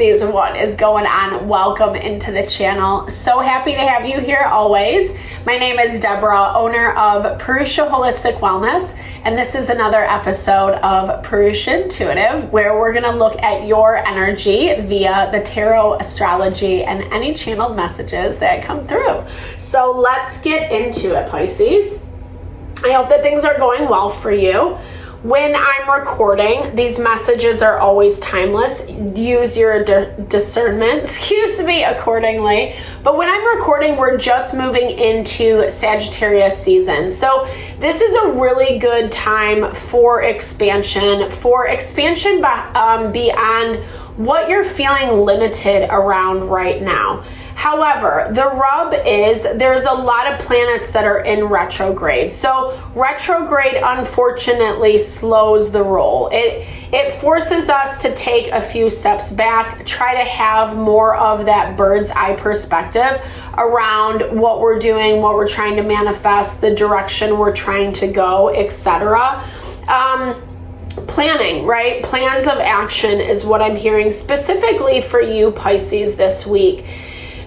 Pisces, what is going on? Welcome into the channel. So happy to have you here always. My name is Deborah, owner of Purusha Holistic Wellness, and this is another episode of Purusha Intuitive, where we're going to look at your energy via the tarot, astrology, and any channeled messages that come through. So let's get into it, Pisces. I hope that things are going well for you. When I'm recording, these messages are always timeless. Use your discernment, accordingly. But when I'm recording, we're just moving into Sagittarius season. So this is a really good time for expansion beyond what you're feeling limited around right now. However, the rub is there's a lot of planets that are in retrograde. So retrograde, unfortunately, slows the roll. It forces us to take a few steps back, try to have more of that bird's eye perspective around what we're doing, what we're trying to manifest, the direction we're trying to go, etc. Planning, right? Plans of action is what I'm hearing specifically for you, Pisces, this week.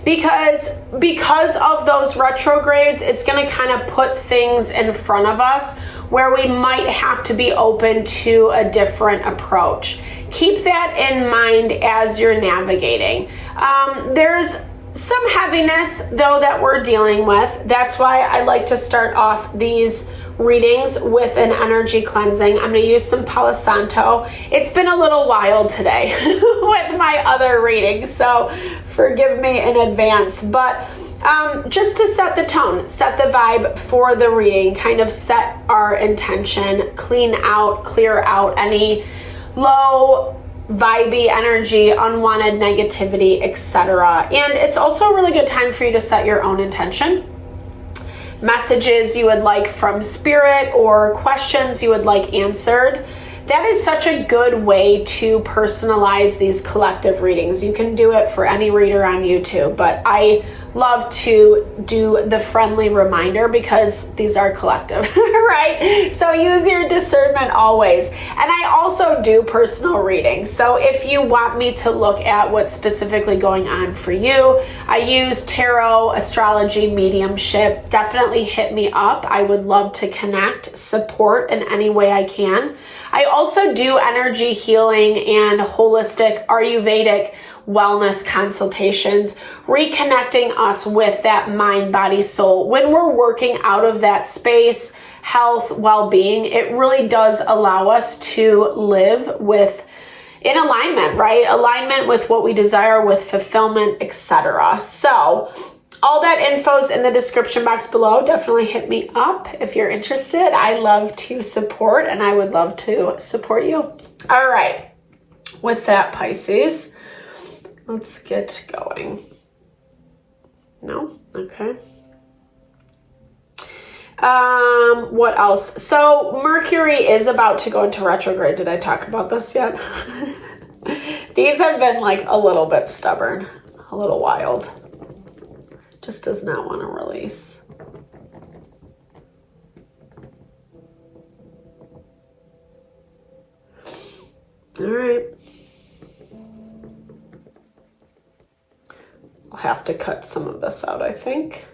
Because of those retrogrades, it's going to kind of put things in front of us where we might have to be open to a different approach. Keep that in mind as you're navigating. There's some heaviness, though, that we're dealing with. That's why I like to start off these readings with an energy cleansing. I'm going to use some Palo Santo. It's been a little wild today with my other readings, so forgive me in advance. But just to set the tone, set the vibe for the reading, kind of set our intention, clear out any low vibey energy, unwanted negativity, etc. And it's also a really good time for you to set your own intention. Messages you would like from spirit or questions you would like answered. That is such a good way to personalize these collective readings. You can do it for any reader on YouTube, but I love to do the friendly reminder because these are collective, right? So use your discernment always. And I also do personal readings. So if you want me to look at what's specifically going on for you, I use tarot, astrology, mediumship. Definitely hit me up. I would love to connect, support in any way I can. I also do energy healing and holistic Ayurvedic wellness consultations, reconnecting us with that mind, body, soul. When we're working out of that space, health, well-being, it really does allow us to live in alignment, right? Alignment with what we desire, with fulfillment, etc. So all that info's in the description box below. Definitely hit me up if you're interested. I love to support, and I would love to support you. All right. With that, Pisces, let's get going. No? Okay. What else? So Mercury is about to go into retrograde. Did I talk about this yet? These have been like a little bit stubborn, a little wild. Just does not want to release. All right. I'll have to cut some of this out, I think.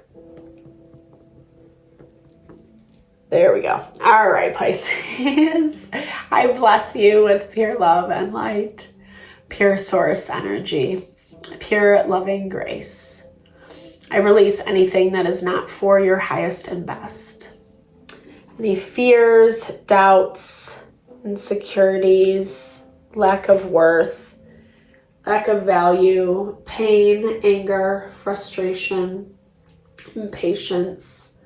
There we go. All right, Pisces. I bless you with pure love and light, pure source energy, pure loving grace. I release anything that is not for your highest and best. Any fears, doubts, insecurities, lack of worth, lack of value, pain, anger, frustration, impatience,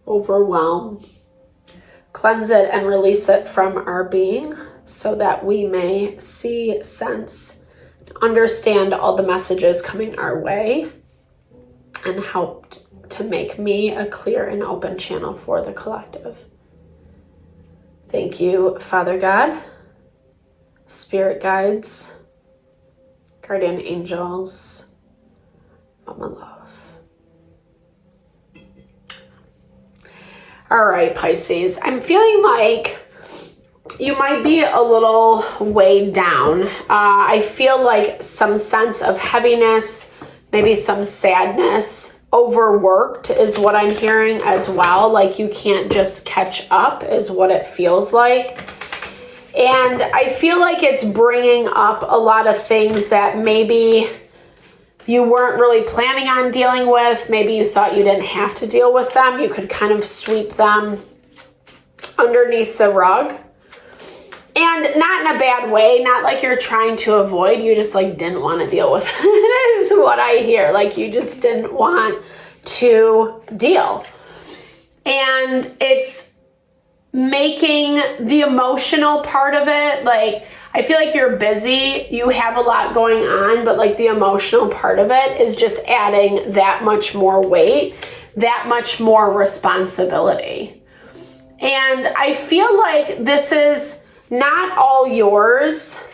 overwhelm. Cleanse it and release it from our being so that we may see, sense, understand all the messages coming our way, and help to make me a clear and open channel for the collective. Thank you, Father God, spirit guides, guardian angels, Mama Love. All right, Pisces, I'm feeling like you might be a little weighed down. I feel like some sense of heaviness, maybe some sadness. Overworked is what I'm hearing as well. Like you can't just catch up is what it feels like. And I feel like it's bringing up a lot of things that maybe you weren't really planning on dealing with. Maybe you thought you didn't have to deal with them. You could kind of sweep them underneath the rug. And not in a bad way, not like you're trying to avoid, you just like didn't want to deal with it is what I hear. Like you just didn't want to deal. And it's making the emotional part of it, like I feel like you're busy, you have a lot going on, but like the emotional part of it is just adding that much more weight, that much more responsibility. And I feel like this is not all yours.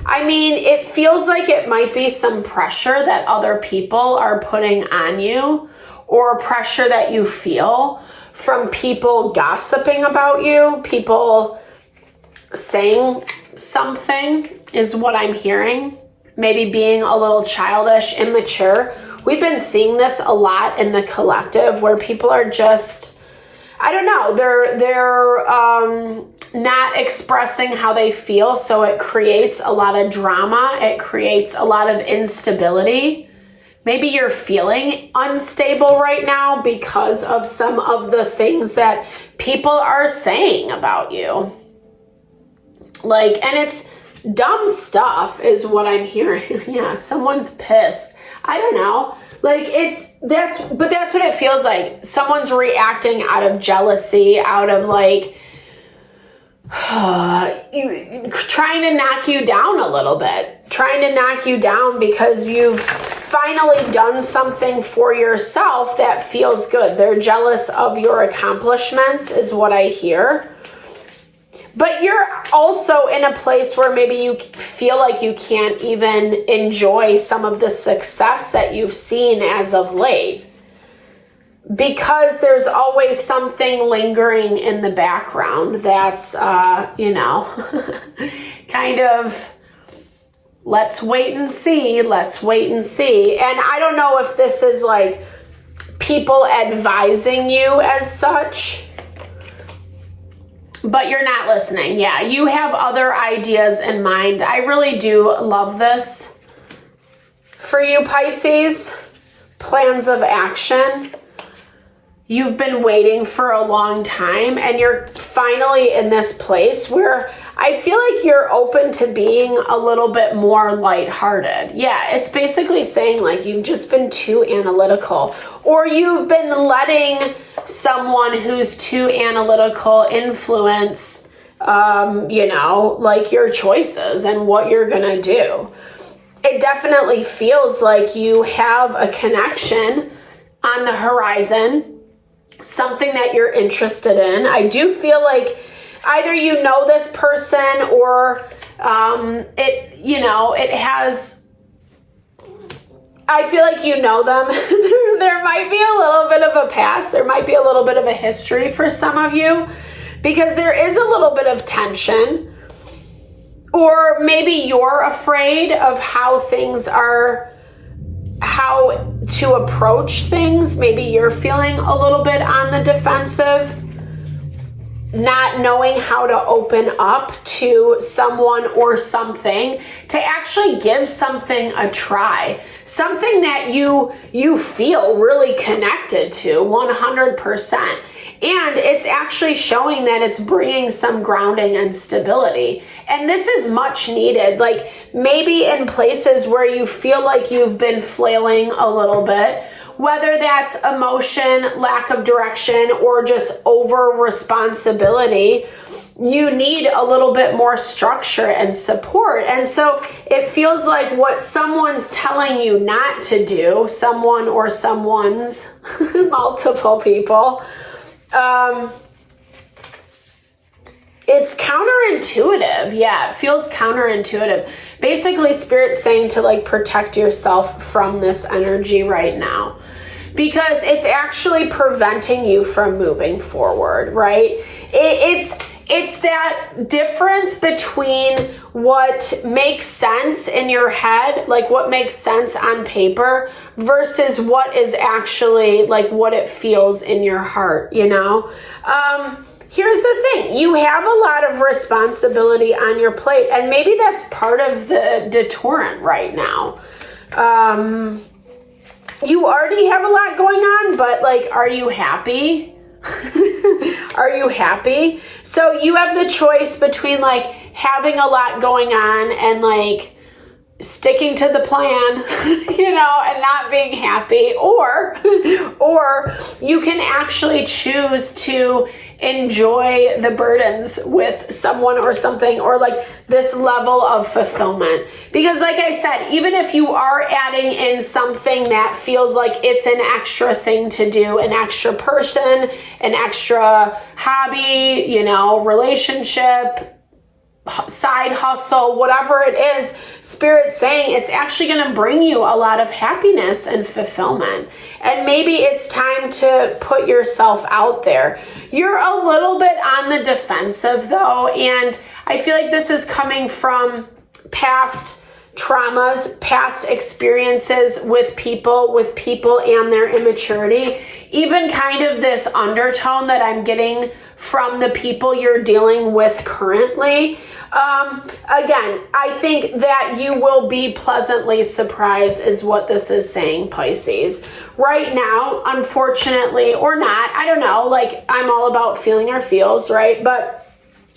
I mean, it feels like it might be some pressure that other people are putting on you, or pressure that you feel from people gossiping about you, people saying something is what I'm hearing. Maybe being a little childish, immature. We've been seeing this a lot in the collective where people are just, I don't know, they're not expressing how they feel, so it creates a lot of drama. It creates a lot of instability. Maybe you're feeling unstable right now because of some of the things that people are saying about you. Like, and it's dumb stuff is what I'm hearing. Yeah, someone's pissed. I don't know. Like that's what it feels like. Someone's reacting out of jealousy, out of like, trying to knock you down a little bit, trying to knock you down because you've finally done something for yourself that feels good. They're jealous of your accomplishments is what I hear. But you're also in a place where maybe you feel like you can't even enjoy some of the success that you've seen as of late, because there's always something lingering in the background that's, kind of, let's wait and see. And I don't know if this is like people advising you as such, but you're not listening. Yeah, you have other ideas in mind. I really do love this for you, Pisces. Plans of action. You've been waiting for a long time and you're finally in this place where I feel like you're open to being a little bit more lighthearted. Yeah, it's basically saying like you've just been too analytical, or you've been letting someone who's too analytical influence, like your choices and what you're gonna do. It definitely feels like you have a connection on the horizon, something that you're interested in. I do feel like either you know this person or it has, I feel like you know them. There might be a little bit of a past. There might be a little bit of a history for some of you, because there is a little bit of tension, or maybe you're afraid of how to approach things. Maybe you're feeling a little bit on the defensive, not knowing how to open up to someone or something, to actually give something a try, something that you feel really connected to 100%. And it's actually showing that it's bringing some grounding and stability. And this is much needed. Like maybe in places where you feel like you've been flailing a little bit, whether that's emotion, lack of direction, or just over responsibility, you need a little bit more structure and support. And so it feels like what someone's telling you not to do, someone or someone's, multiple people, it's counterintuitive. Yeah, it feels counterintuitive. Basically, Spirit's saying to like protect yourself from this energy right now, because it's actually preventing you from moving forward, right? it's that difference between what makes sense in your head, like what makes sense on paper, versus what is actually like what it feels in your heart, you know? Here's the thing. You have a lot of responsibility on your plate, and maybe that's part of the deterrent right now. You already have a lot going on, but like, are you happy? Are you happy? So you have the choice between like having a lot going on and like sticking to the plan, you know, and not being happy, or you can actually choose to enjoy the burdens with someone or something, or like this level of fulfillment. Because like I said, even if you are adding in something that feels like it's an extra thing to do, an extra person, an extra hobby, you know, relationship, side hustle, whatever it is, Spirit's saying it's actually going to bring you a lot of happiness and fulfillment. And maybe it's time to put yourself out there. You're a little bit on the defensive though, and I feel like this is coming from past traumas, past experiences with people and their immaturity. Even kind of this undertone that I'm getting from the people you're dealing with currently. Again, I think that you will be pleasantly surprised is what this is saying, Pisces. Right now, unfortunately, or not, I don't know, like I'm all about feeling our feels, right? But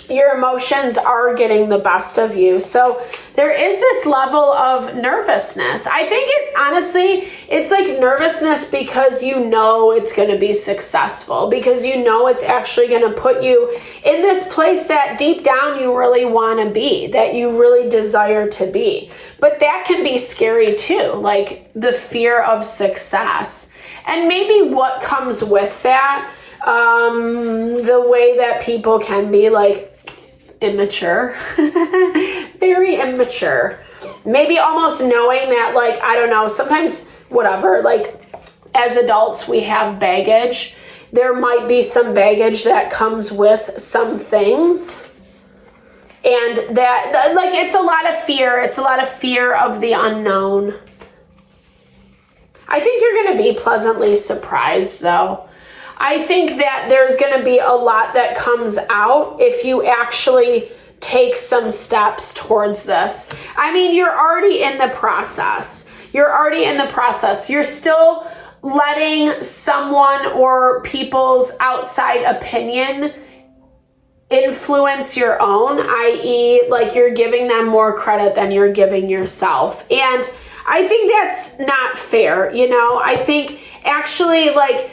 your emotions are getting the best of you. So there is this level of nervousness. I think it's honestly, it's like nervousness because you know it's going to be successful, because you know it's actually going to put you in this place that deep down you really want to be, that you really desire to be. But that can be scary too, like the fear of success. And maybe what comes with that, the way that people can be like immature, very immature, maybe almost knowing that, like, I don't know, sometimes whatever, like as adults, we have baggage. There might be some baggage that comes with some things, and that, like, it's a lot of fear. It's a lot of fear of the unknown. I think you're going to be pleasantly surprised though. I think that there's going to be a lot that comes out if you actually take some steps towards this. I mean, you're already in the process. You're still letting someone or people's outside opinion influence your own, i.e., like you're giving them more credit than you're giving yourself. And I think that's not fair, you know? I think actually, like,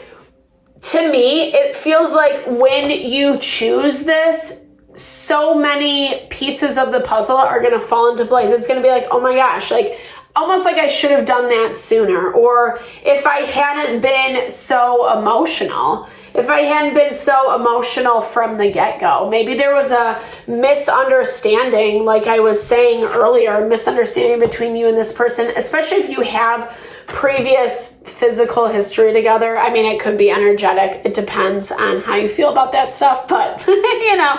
to me, it feels like when you choose this, so many pieces of the puzzle are going to fall into place. It's going to be like, oh my gosh, like almost like I should have done that sooner. Or if I hadn't been so emotional, from the get-go, maybe there was a misunderstanding, like I was saying earlier, misunderstanding between you and this person, especially if you have previous physical history together. I mean, it could be energetic. It depends on how you feel about that stuff, but you know.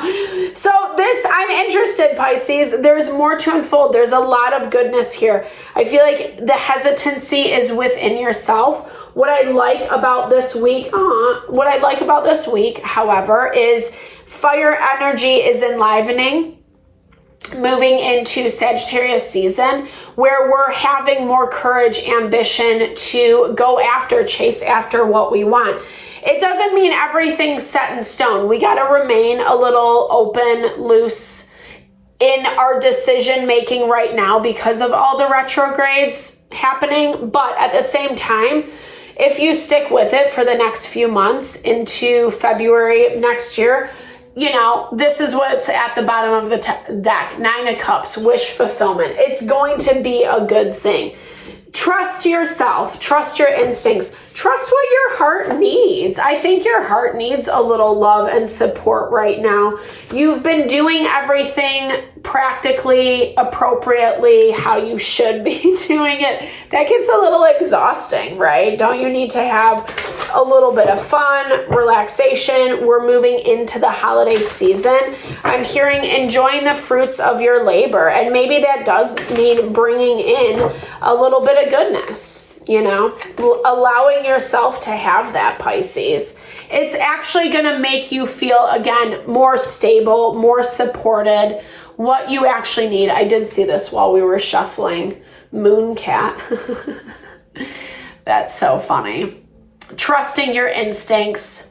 So this, I'm interested, Pisces. There's more to unfold. There's a lot of goodness here. I feel like the hesitancy is within yourself. What I like about this week, however, is fire energy is enlivening. Moving into Sagittarius season, where we're having more courage, ambition to go after, chase after what we want. It doesn't mean everything's set in stone. We got to remain a little open, loose in our decision making right now because of all the retrogrades happening. But at the same time, if you stick with it for the next few months into February next year, you know, this is what's at the bottom of the deck. 9 of Cups, wish fulfillment. It's going to be a good thing. Trust yourself, trust your instincts, trust what your heart needs. I think your heart needs a little love and support right now. You've been doing everything practically, appropriately, how you should be doing it. That gets a little exhausting, right? Don't you need to have a little bit of fun, relaxation? We're moving into the holiday season. I'm hearing enjoying the fruits of your labor, and maybe that does mean bringing in a little bit of goodness, you know, allowing yourself to have that, Pisces. It's actually going to make you feel, again, more stable, more supported, what you actually need. I did see this while we were shuffling. Moon cat. That's so funny. Trusting your instincts.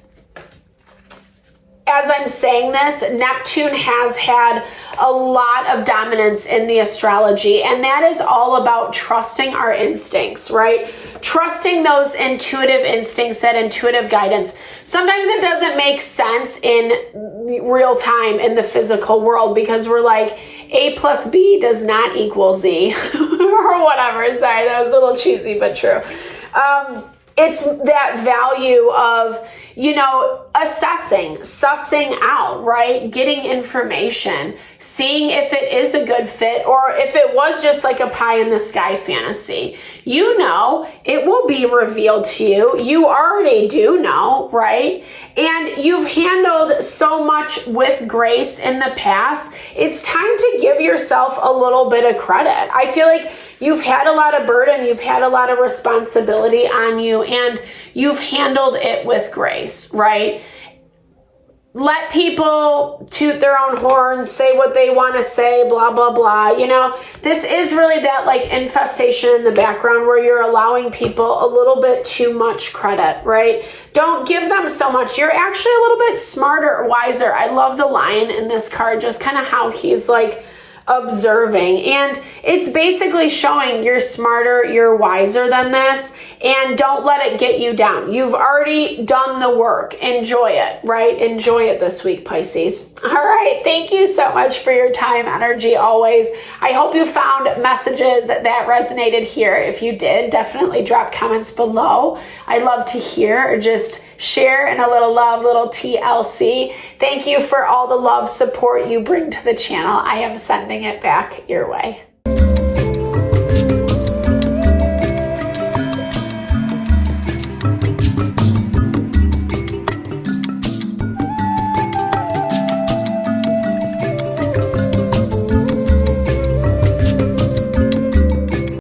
As I'm saying this, Neptune has had a lot of dominance in the astrology, and that is all about trusting our instincts, right? Trusting those intuitive instincts, that intuitive guidance. Sometimes it doesn't make sense in real time in the physical world because we're like, A plus B does not equal Z or whatever. Sorry, that was a little cheesy, but true. It's that value of, you know, assessing, sussing out, right? Getting information, seeing if it is a good fit or if it was just like a pie in the sky fantasy. You know, it will be revealed to you. You already do know, right? And you've handled so much with grace in the past. It's time to give yourself a little bit of credit. I feel like you've had a lot of burden, you've had a lot of responsibility on you, and you've handled it with grace, right? Let people toot their own horns, say what they want to say, blah, blah, blah. You know, this is really that like infestation in the background where you're allowing people a little bit too much credit, right? Don't give them so much. You're actually a little bit smarter or wiser. I love the lion in this card, just kind of how he's like observing, and it's basically showing you're smarter, you're wiser than this, and don't let it get you down. You've already done the work. Enjoy it, right? Enjoy it this week, Pisces. All right, thank you so much for your time, energy, always. I hope you found messages that resonated here. If you did, definitely drop comments below. I love to hear, or just share in a little love, little TLC. Thank you for all the love, support you bring to the channel. I am sending it back your way.